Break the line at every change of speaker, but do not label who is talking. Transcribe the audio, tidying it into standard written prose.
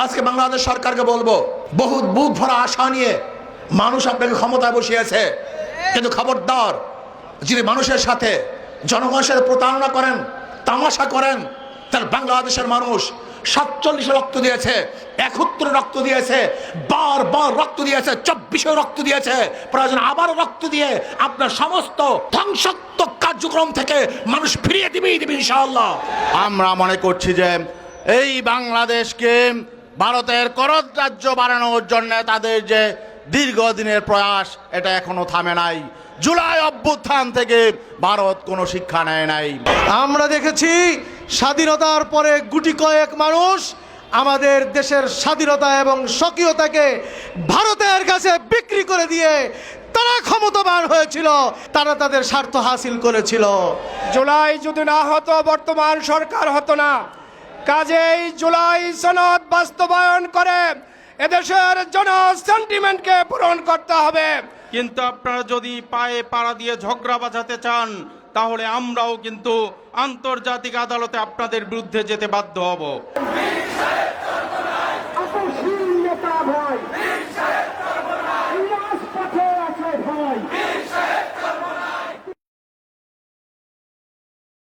আজকে বাংলাদেশ সরকারকে বলবো, বহুত বুক ভরা আশা নিয়ে মানুষ আপনাকে ক্ষমতায় বসিয়েছে, কিন্তু খবরদার, যিনি মানুষের সাথে জনগণের সাথে প্রতারণা করেন, তামাশা করেন, তার বাংলাদেশের মানুষ 47 রক্ত দিয়েছে, 71 রক্ত দিয়েছে, বারবার রক্ত দিয়েছে, 24 রক্ত দিয়েছে, প্রয়োজন আবারও রক্ত দিয়ে আপনার সমস্ত ধ্বংসাত্মক কার্যক্রম থেকে মানুষ ফিরিয়ে দিবেই দিবে ইনশাআল্লাহ।
আমরা মনে করছি যে এই বাংলাদেশকে ভারতের করদ রাজ্য বানানোর জন্য তাদের যে দীর্ঘদিনের প্রয়াস, এটা এখনো থামে নাই। জুলাই অভ্যুত্থান থেকে ভারত কোনো শিক্ষা নেয় নাই।
আমরা দেখেছি স্বাধীনতার পরে গুটি কয়েক মানুষ আমাদের দেশের স্বাধীনতা এবং স্বকীয়তাকে ভারতের কাছে বিক্রি করে দিয়ে তারা ক্ষমতাবান হয়েছিল, তারা তাদের স্বার্থ হাসিল করেছিল।
জুলাই যদি না হতো বর্তমান সরকার হতো না। কাজেই জুলাই সনদ বাস্তবায়ন করে এদেশের জন সেন্টিমেন্টকে পূরণ করতে হবে।
কিন্তু আপনারা যদি পায়ে পাড়া দিয়ে ঝগড়া বাঁচাতে চান, তাহলে আমরাও কিন্তু আন্তর্জাতিক আদালতে আপনাদের বিরুদ্ধে যেতে বাধ্য হব।